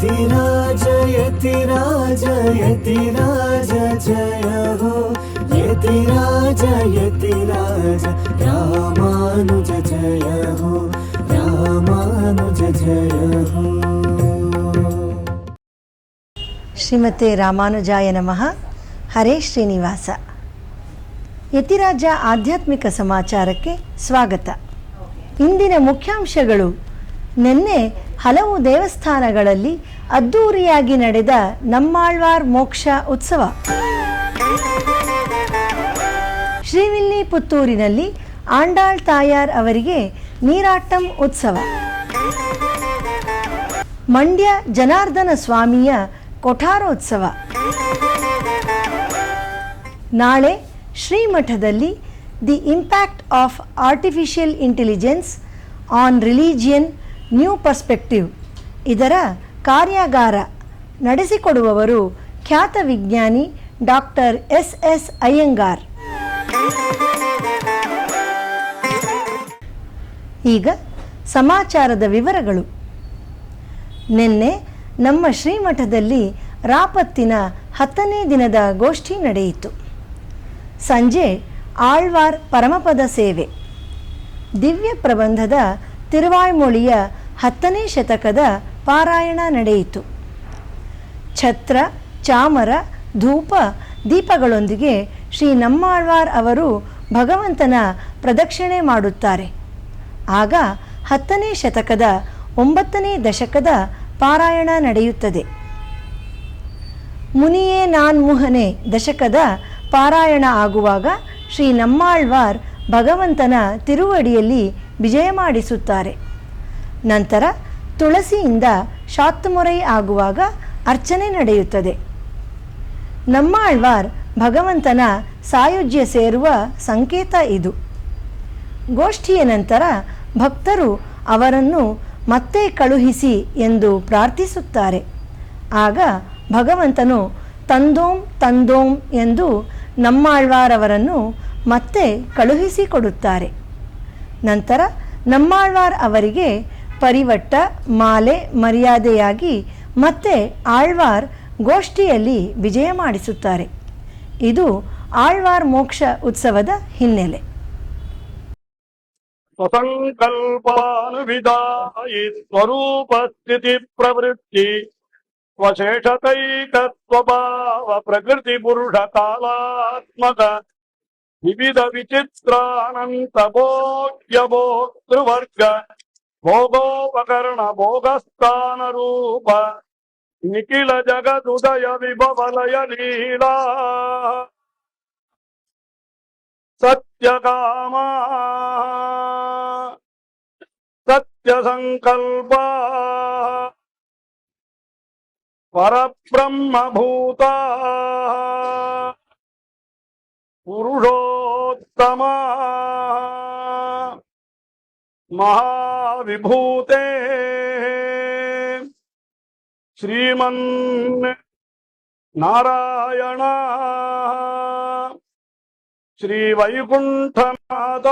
यतिराज यतिराज यतिराज जय हो यतिराज यतिराज रामानुज जय हो रामानुज जय हो। ಶ್ರೀಮತೆ ರಾಮಾನುಜಾಯ ನಮಃ. ಹರೇ ಶ್ರೀನಿವಾಸ. ಯತಿರಾಜ ಆಧ್ಯಾತ್ಮಿಕ ಸಮಾಚಾರಕ್ಕೆ ಸ್ವಾಗತ. ಇಂದಿನ ಮುಖ್ಯಾಂಶಗಳು: ನಿನ್ನೆ ಹಲವು ದೇವಸ್ಥಾನಗಳಲ್ಲಿ ಅದ್ದೂರಿಯಾಗಿ ನಡೆದ ನಮ್ಮಾಳ್ವಾರ್ ಮೋಕ್ಷ ಉತ್ಸವ. ಶ್ರೀವಿಲ್ಲಿಪುತ್ತೂರಿನಲ್ಲಿ ಆಂಡಾಳ್ ತಾಯಾರ್ ಅವರಿಗೆ ನೀರಾಟ್ಟಂ ಉತ್ಸವ. ಮಂಡ್ಯ ಜನಾರ್ದನ ಸ್ವಾಮಿಯ ಕೊಠಾರೋತ್ಸವ. ನಾಳೆ ಶ್ರೀಮಠದಲ್ಲಿ the impact of artificial intelligence on religion new perspective ಇದರ ಕಾರ್ಯಾಗಾರ ನಡೆಸಿಕೊಡುವವರು ಖ್ಯಾತ ವಿಜ್ಞಾನಿ ಡಾಕ್ಟರ್ ಎಸ್ ಅಯ್ಯಂಗಾರ್. ಈಗ ಸಮಾಚಾರದ ವಿವರಗಳು. ನಿನ್ನೆ ನಮ್ಮ ಶ್ರೀಮಠದಲ್ಲಿ ರಾಪತ್ತಿನ 10ನೇ ದಿನದ ಗೋಷ್ಠಿ ನಡೆಯಿತು. ಸಂಜೆ ಆಳ್ವಾರ್ ಪರಮಪದ ಸೇವೆ, ದಿವ್ಯ ಪ್ರಬಂಧದ ತಿರುವಾಯ್ಮೊಳಿಯ 10ನೇ ಶತಕದ ಪಾರಾಯಣ ನಡೆಯಿತು. ಛತ್ರ, ಚಾಮರ, ಧೂಪ, ದೀಪಗಳೊಂದಿಗೆ ಶ್ರೀ ನಮ್ಮಾಳ್ವಾರ್ ಅವರು ಭಗವಂತನ ಪ್ರದಕ್ಷಿಣೆ ಮಾಡುತ್ತಾರೆ. ಆಗ 10ನೇ ಶತಕದ 9ನೇ ದಶಕದ ಪಾರಾಯಣ ನಡೆಯುತ್ತದೆ. ಮುನಿಯೇ ನಾನ್ಮುಹನೆ ದಶಕದ ಪಾರಾಯಣ ಆಗುವಾಗ ಶ್ರೀ ನಮ್ಮಾಳ್ವಾರ್ ಭಗವಂತನ ತಿರುವಡಿಯಲ್ಲಿ ವಿಜಯ ಮಾಡಿಸುತ್ತಾರೆ. ನಂತರ ತುಳಸಿಯಿಂದ ಶಾತ್ತುಮೊರೈ ಆಗುವಾಗ ಅರ್ಚನೆ ನಡೆಯುತ್ತದೆ. ನಮ್ಮಾಳ್ವಾರ್ ಭಗವಂತನ ಸಾಯುಜ್ಯ ಸೇರುವ ಸಂಕೇತ ಇದು. ಗೋಷ್ಠಿಯ ನಂತರ ಭಕ್ತರು ಅವರನ್ನು ಮತ್ತೆ ಕಳುಹಿಸಿ ಎಂದು ಪ್ರಾರ್ಥಿಸುತ್ತಾರೆ. ಆಗ ಭಗವಂತನು ತಂದೋಂ ತಂದೋಂ ಎಂದು ನಮ್ಮಾಳ್ವಾರ್ ಅವರನ್ನು ಮತ್ತೆ ಕಳುಹಿಸಿಕೊಡುತ್ತಾರೆ. ನಂತರ ನಮ್ಮಾಳ್ವಾರ್ ಅವರಿಗೆ ಪರಿವಟ್ಟ, ಮಾಲೆ, ಮರ್ಯಾದೆಯಾಗಿ ಮತ್ತೆ ಆಳ್ವಾರ್ ಗೋಷ್ಠಿಯಲ್ಲಿ ವಿಜಯ ಮಾಡಿಸುತ್ತಾರೆ. ಇದು ಆಳ್ವಾರ್ ಮೋಕ್ಷ ಉತ್ಸವದ ಹಿನ್ನೆಲೆ. ಸ್ವಸಂಕಲ್ಪಾನುವಿಧಾಯಿ ಸ್ವರೂಪ ಸ್ಥಿತಿ ಪ್ರವೃತ್ತಿ ಸ್ವಶೇಷತೈಕತ್ವಭಾವ ಪ್ರಕೃತಿ ಪುರುಷ ಕಾಲಾತ್ಮಕ ವಿವಿಧ ವಿಚಿತ್ರಾನಂತ ಭೋಗ್ಯ ಭೋಕ್ತೃವರ್ಗ ಭೋಗೋಪಕರಣ ಭೋಗಸ್ಥಾನ ರೂಪ ನಿಖಿಲ ಜಗದುದಯ ವಿಭವಲಯ ಲೀಲಾ ಸತ್ಯಕಾಮ ಸತ್ಯ ಸಂಕಲ್ಪ ಪರಬ್ರಹ್ಮಭೂತ ಪುರುಷೋತ್ತಮ ಮಹಾವಿಭೂತೆ ಶ್ರೀಮನ್ ನಾರಾಯಣ ಶ್ರೀ ವೈಕುಂಠನಾಥ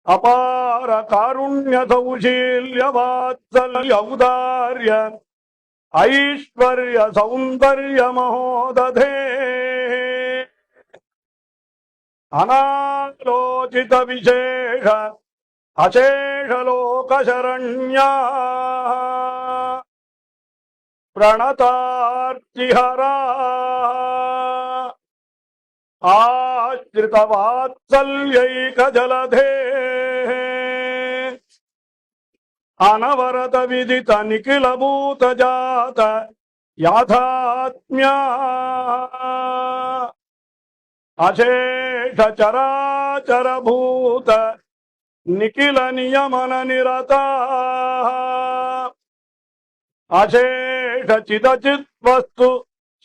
ಅಪಾರ ಕಾರುಣ್ಯ ಸೌಶೀಲ್ಯ ವಾತ್ಸಲ್ಯ ಔದಾರ್ಯ ಐಶ್ವರ್ಯ ಸೌಂದರ್ಯ ಮಹೋದಧೇ ಅನಾಲೋಚಿತ ವಿಶೇಷ ಅಶೇಷ ಲೋಕ ಶರಣ್ಯ ಪ್ರಣತಾರ್ತಿಹರ ಆಶ್ರಿತ ವಾತ್ಸಲ್ಯೈಕ ಜಲಧೇ ಅನವರತ ವಿದಿತ ನಿಖಿಲ ಭೂತ ಜಾತ ಯಾಥಾತ್ಮ್ಯ ಅಶೇಷ ಚರಾಚರ ಭೂತ ನಿಖಿಲ ನಿಯಮನ ನಿರತ ಅಶೇಷ ಚಿದಚಿತ್ ವಸ್ತು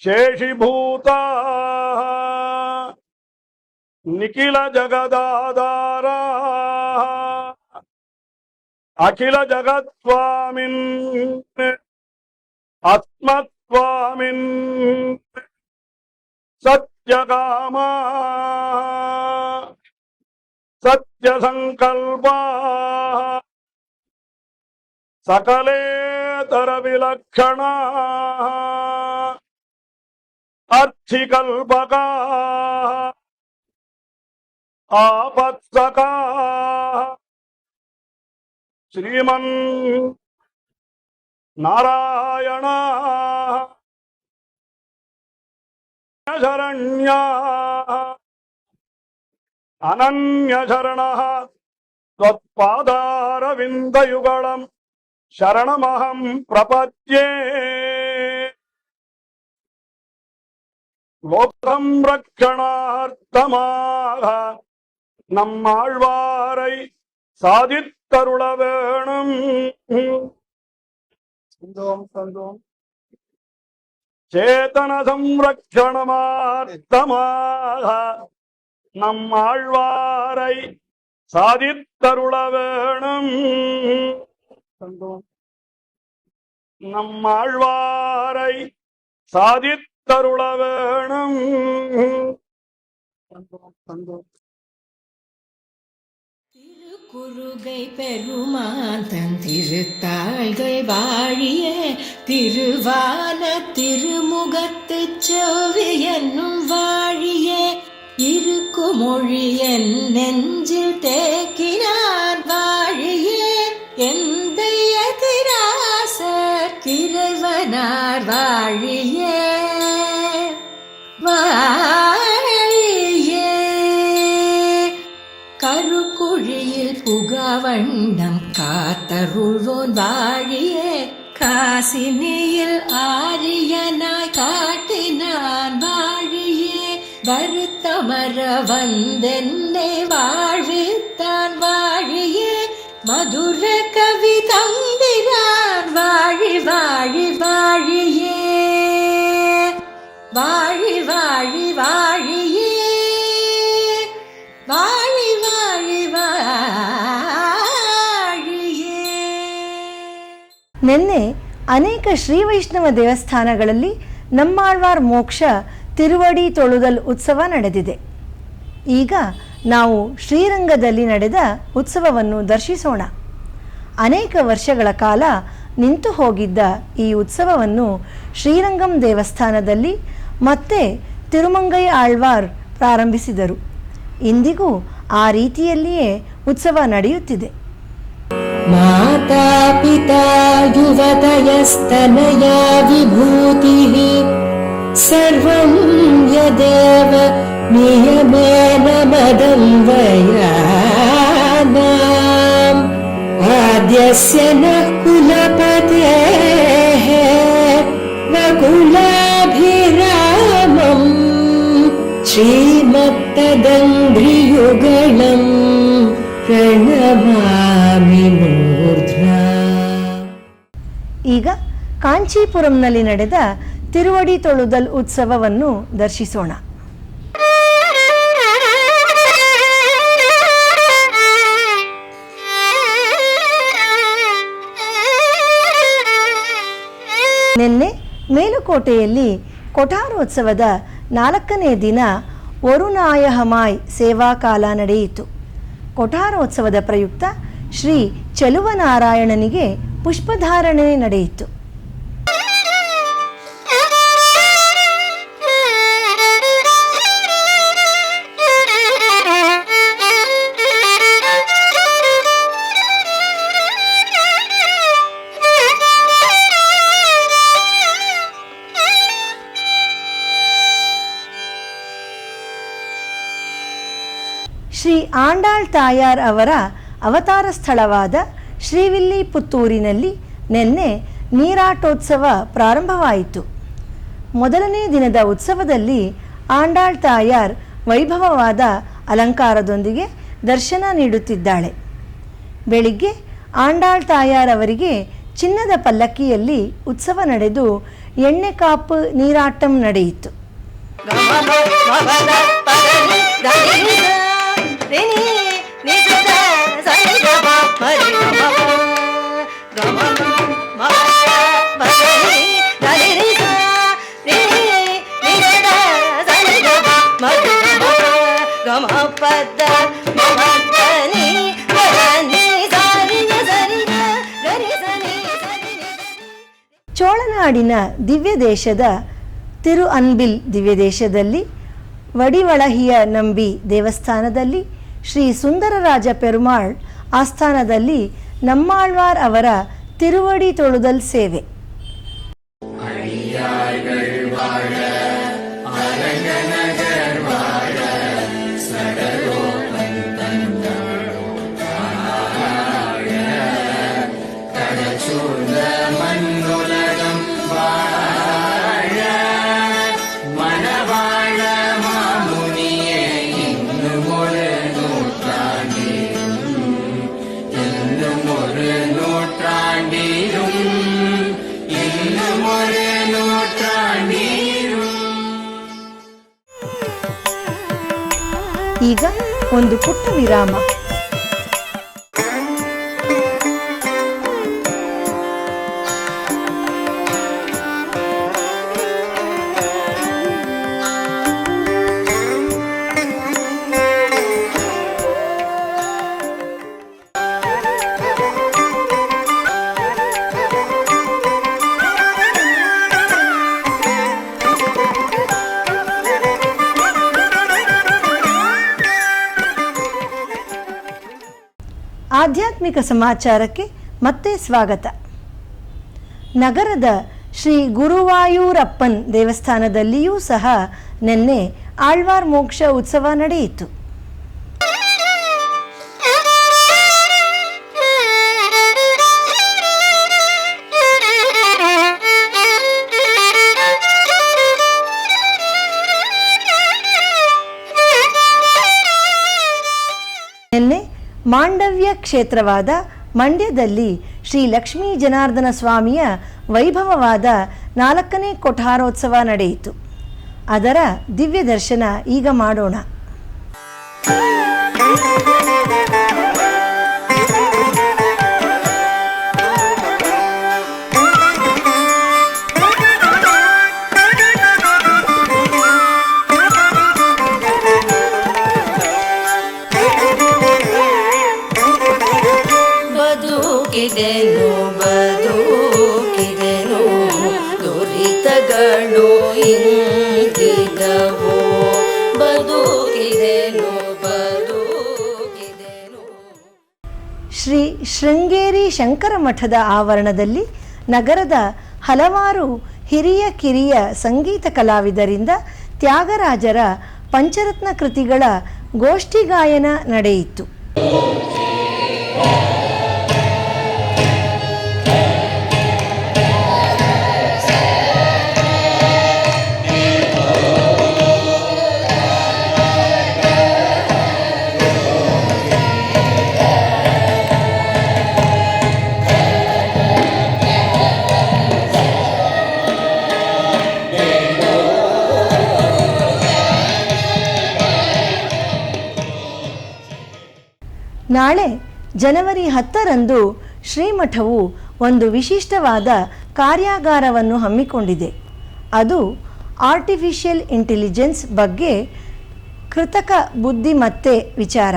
ಶೇಷಿಭೂತ ನಿಖಿಲ ಜಗದಾಧಾರ ಅಖಿಲ ಜಗತ್ಸ್ವಾಮಿನ್ ಆತ್ಮಸ್ವಾಮಿನ್ ಸತ್ಯಕಾಮ ಸತ್ಯ ಸಂಕಲ್ಪ ಸಕಲೇತರ ವಿಲಕ್ಷಣ ಅರ್ಥಿಕಲ್ಪಕ ಆಪತ್ಸಕ ಶ್ರೀಮನ್ ನಾರಾಯಣ ಶರಣ್ಯ ಅನನ್ಯ ಶರಣ ತ್ವತ್ಪಾದಾರವಿಂದಯುಗಳಂ ಶರಣಮಹಂ ಪ್ರಪದ್ಯೆ. ಲೋಕಂ ರಕ್ಷಣಾರ್ಥமாக நம்மாழ்வாரை சாதித்தருள வேணும். சேதன ಸಂರಕ್ಷಣಮಾರ್ಥமாக நம்மாழ்வாரை சாதித்தருள வேணும். நம்மாழ்வாரை சாதித்தருள வேணும். திருக்குறுகை பெருமான் தன் திருத்தாள்கள் வாழிய திருவான திருமுகத்து செவ்வி என்னும் வாழிய இருக்குமொழி என் நெஞ்சில் தேக்கினான் வாழிய எந்தைய திராசர் கிரைவனார் வாழிய வாழியே. கருக்குழியில் புகவண்ணம் காத்தருள்வோன் வாழியே காசினியில் ஆரியனாய் காட்டினான் வாழியே வருத்தமர வந்தென்னை வாழ்வித்தான் வாழியே மதுர கவி தந்திரான் வாழி வாழி வாழியே வாழி வாழி வாழியே வாழி வாழி ವಾಳಿಯೇ. ನಿನ್ನೆ ಅನೇಕ ಶ್ರೀ ವೈಷ್ಣವ ದೇವಸ್ಥಾನಗಳಲ್ಲಿ ನಮ್ಮಾಳ್ವಾರ್ ಮೋಕ್ಷ ತಿರುವಡಿ ತೊಳುದಲ್ ಉತ್ಸವ ನಡೆದಿದೆ. ಈಗ ನಾವು ಶ್ರೀರಂಗದಲ್ಲಿ ನಡೆದ ಉತ್ಸವವನ್ನು ದರ್ಶಿಸೋಣ. ಅನೇಕ ವರ್ಷಗಳ ಕಾಲ ನಿಂತು ಹೋಗಿದ್ದ ಈ ಉತ್ಸವವನ್ನು ಶ್ರೀರಂಗಂ ದೇವಸ್ಥಾನದಲ್ಲಿ ಮತ್ತೆ ತಿರುಮಂಗೈ ಆಳ್ವಾರ್ ಪ್ರಾರಂಭಿಸಿದರು. ಇಂದಿಗೂ ಆ ರೀತಿಯಲ್ಲಿಯೇ ಉತ್ಸವ ನಡೆಯುತ್ತಿದೆ. ಮಾತಾ ಪಿತಾ ಯುವತಯಸ್ತನಯ ವಿಭೂತಿಃ ಸರ್ವಂ ಯದೇವ ನಿಯಮೇನ ಮದನ್ವಯಾನಾಂ ಆದ್ಯಸ್ಯ ನಃ ಕುಲಪತೇಃ ವಕುಲಾಭಿರಾಮಂ ಶ್ರೀಮತ್ತದಂಘ್ರಿಯುಗಳಂ ಪ್ರಣಮಾಮಿ ಮೂರ್ಧ್ನಾ. ಈಗ ಕಾಂಚೀಪುರಂನಲ್ಲಿ ನಡೆದ ತಿರುವಡಿ ತೊಳುದಲ್ ಉತ್ಸವವನ್ನು ದರ್ಶಿಸೋಣ. ನಿನ್ನೆ ಮೇಲುಕೋಟೆಯಲ್ಲಿ ಕೊಠಾರೋತ್ಸವದ 4ನೇ ದಿನ ವರುಣಾಯಹಮಾಯ್ ಸೇವಾಕಾಲ ನಡೆಯಿತು. ಕೊಠಾರೋತ್ಸವದ ಪ್ರಯುಕ್ತ ಶ್ರೀ ಚೆಲುವನಾರಾಯಣನಿಗೆ ಪುಷ್ಪಧಾರಣೆ ನಡೆಯಿತು. ಶ್ರೀ ಆಂಡಾಳ್ ತಾಯಾರ್ ಅವರ ಅವತಾರ ಸ್ಥಳವಾದ ಶ್ರೀವಿಲ್ಲಿಪುತ್ತೂರಿನಲ್ಲಿ ನಿನ್ನೆ ನೀರಾಟೋತ್ಸವ ಪ್ರಾರಂಭವಾಯಿತು. ಮೊದಲನೇ ದಿನದ ಉತ್ಸವದಲ್ಲಿ ಆಂಡಾಳ್ ತಾಯಾರ್ ವೈಭವವಾದ ಅಲಂಕಾರದೊಂದಿಗೆ ದರ್ಶನ ನೀಡುತ್ತಿದ್ದಾಳೆ. ಬೆಳಿಗ್ಗೆ ಆಂಡಾಳ್ ತಾಯಾರ್ ಅವರಿಗೆ ಚಿನ್ನದ ಪಲ್ಲಕ್ಕಿಯಲ್ಲಿ ಉತ್ಸವ ನಡೆದು ಎಣ್ಣೆ ಕಾಪು ನೀರಾಟಂ ನಡೆಯಿತು. ಗಮ ಚೋಳನಾಡಿನ ದಿವ್ಯ ದೇಶದ ತಿರುಅನ್ಬಿಲ್ ದಿವ್ಯ ದೇಶದಲ್ಲಿ ವಡಿವಳಹಿಯ ನಂಬಿ ದೇವಸ್ಥಾನದಲ್ಲಿ ಶ್ರೀ ಸುಂದರರಾಜ ಪೆರುಮಾಳ್ ಆಸ್ಥಾನದಲ್ಲಿ ನಮ್ಮಾಳ್ವಾರ್ ಅವರ ತಿರುವಡಿ ತೊಳುದಲ್ ಸೇವೆ. ಈಗ ಒಂದು ಪುಟ್ಟ ವಿರಾಮ. ಆಧ್ಯಾತ್ಮಿಕ ಸಮಾಚಾರಕ್ಕೆ ಮತ್ತೆ ಸ್ವಾಗತ. ನಗರದ ಶ್ರೀ ಗುರುವಾಯೂರಪ್ಪನ್ ದೇವಸ್ಥಾನದಲ್ಲಿಯೂ ಸಹ ನಿನ್ನೆ ಆಳ್ವಾರ್ ಮೋಕ್ಷ ಉತ್ಸವ ನಡೆಯಿತು. ನಿನ್ನೆ ಮಾಂಡವ್ಯ ಕ್ಷೇತ್ರವಾದ ಮಂಡ್ಯದಲ್ಲಿ ಶ್ರೀ ಲಕ್ಷ್ಮೀ ಜನಾರ್ದನ ಸ್ವಾಮಿಯ ವೈಭವವಾದ 4ನೇ ಕೊಠಾರೋತ್ಸವ ನಡೆಯಿತು. ಅದರ ದಿವ್ಯ ದರ್ಶನ ಈಗ ಮಾಡೋಣ. ಬದುಕಿದೆನು ದುರಿತಗಳು ಇಂಗಿದವು ಬದುಕಿದೆನು. ಶ್ರೀ ಶೃಂಗೇರಿ ಶಂಕರ ಮಠದ ಆವರಣದಲ್ಲಿ ನಗರದ ಹಲವಾರು ಹಿರಿಯ ಕಿರಿಯ ಸಂಗೀತ ಕಲಾವಿದರಿಂದ ತ್ಯಾಗರಾಜರ ಪಂಚರತ್ನ ಕೃತಿಗಳ ಗೋಷ್ಠಿ ಗಾಯನ ನಡೆಯಿತು. ನಾಳೆ ಜನವರಿ 10ರಂದು ಶ್ರೀಮಠವು ಒಂದು ವಿಶಿಷ್ಟವಾದ ಕಾರ್ಯಾಗಾರವನ್ನು ಹಮ್ಮಿಕೊಂಡಿದೆ. ಅದು ಆರ್ಟಿಫಿಷಿಯಲ್ ಇಂಟೆಲಿಜೆನ್ಸ್ ಬಗ್ಗೆ ಕೃತಕ ಬುದ್ಧಿಮತ್ತೆ ವಿಚಾರ.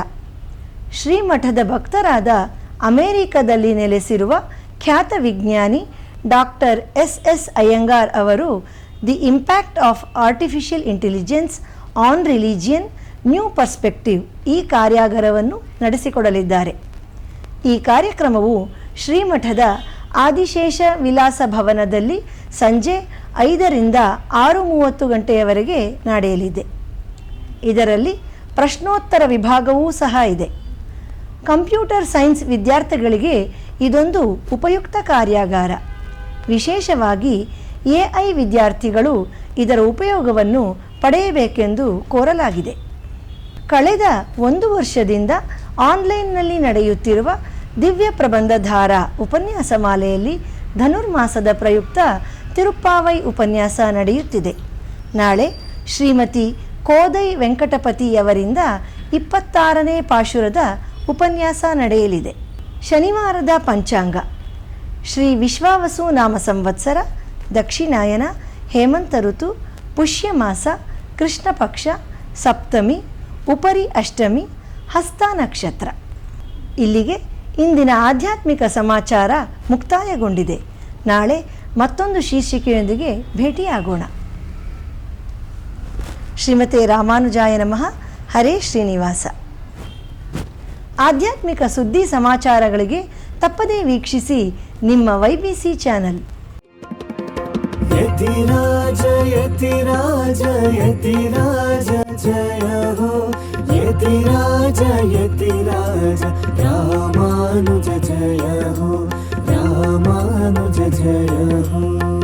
ಶ್ರೀಮಠದ ಭಕ್ತರಾದ ಅಮೆರಿಕದಲ್ಲಿ ನೆಲೆಸಿರುವ ಖ್ಯಾತ ವಿಜ್ಞಾನಿ ಡಾಕ್ಟರ್ ಎಸ್ ಅಯ್ಯಂಗಾರ್ ಅವರು the impact of artificial intelligence on religion new perspective ಈ ಕಾರ್ಯಾಗಾರವನ್ನು ನಡೆಸಿಕೊಡಲಿದ್ದಾರೆ. ಈ ಕಾರ್ಯಕ್ರಮವು ಶ್ರೀಮಠದ ಆದಿಶೇಷ ವಿಲಾಸ ಭವನದಲ್ಲಿ ಸಂಜೆ 5ರಿಂದ 6:30 ಗಂಟೆಯವರೆಗೆ ನಡೆಯಲಿದೆ. ಇದರಲ್ಲಿ ಪ್ರಶ್ನೋತ್ತರ ವಿಭಾಗವೂ ಸಹ ಇದೆ. ಕಂಪ್ಯೂಟರ್ ಸೈನ್ಸ್ ವಿದ್ಯಾರ್ಥಿಗಳಿಗೆ ಇದೊಂದು ಉಪಯುಕ್ತ ಕಾರ್ಯಾಗಾರ. ವಿಶೇಷವಾಗಿ AI ವಿದ್ಯಾರ್ಥಿಗಳು ಇದರ ಉಪಯೋಗವನ್ನು ಪಡೆಯಬೇಕೆಂದು ಕೋರಲಾಗಿದೆ. ಕಳೆದ 1 ವರ್ಷದಿಂದ ಆನ್ಲೈನ್ನಲ್ಲಿ ನಡೆಯುತ್ತಿರುವ ದಿವ್ಯ ಪ್ರಬಂಧಧಾರ ಉಪನ್ಯಾಸ ಮಾಲೆಯಲ್ಲಿ ಧನುರ್ಮಾಸದ ಪ್ರಯುಕ್ತ ತಿರುಪ್ಪಾವೈ ಉಪನ್ಯಾಸ ನಡೆಯುತ್ತಿದೆ. ನಾಳೆ ಶ್ರೀಮತಿ ಕೋದೈ ವೆಂಕಟಪತಿಯವರಿಂದ 26ನೇ ಪಾಶುರದ ಉಪನ್ಯಾಸ ನಡೆಯಲಿದೆ. ಶನಿವಾರದ ಪಂಚಾಂಗ ಶ್ರೀ ವಿಶ್ವಾವಸು ನಾಮ ಸಂವತ್ಸರ, ದಕ್ಷಿಣಾಯನ, ಹೇಮಂತ ಋತು, ಪುಷ್ಯಮಾಸ, ಕೃಷ್ಣ ಪಕ್ಷ, ಸಪ್ತಮಿ, ಉಪರಿ ಅಷ್ಟಮಿ, ಹಸ್ತ ನಕ್ಷತ್ರ. ಇಲ್ಲಿಗೆ ಇಂದಿನ ಆಧ್ಯಾತ್ಮಿಕ ಸಮಾಚಾರ ಮುಕ್ತಾಯಗೊಂಡಿದೆ. ನಾಳೆ ಮತ್ತೊಂದು ಶೀರ್ಷಿಕೆಯೊಂದಿಗೆ ಭೇಟಿಯಾಗೋಣ. ಶ್ರೀಮತೆ ರಾಮಾನುಜಾಯ ನಮಃ. ಹರೇ ಶ್ರೀನಿವಾಸ. ಆಧ್ಯಾತ್ಮಿಕ ಸುದ್ದಿ ಸಮಾಚಾರಗಳಿಗೆ ತಪ್ಪದೇ ವೀಕ್ಷಿಸಿ ನಿಮ್ಮ YBC ಚಾನಲ್. ಯತಿರಾಜ ಯತಿರಾಜ ಯತಿರಾಜ ಜಯ ಹೋ, ಯತಿರಾಜ ಯತಿರಾಜ ರಾಮಾನುಜ ಜಯ ಹೋ, ರಾಮಾನುಜ ಜಯ ಹೋ.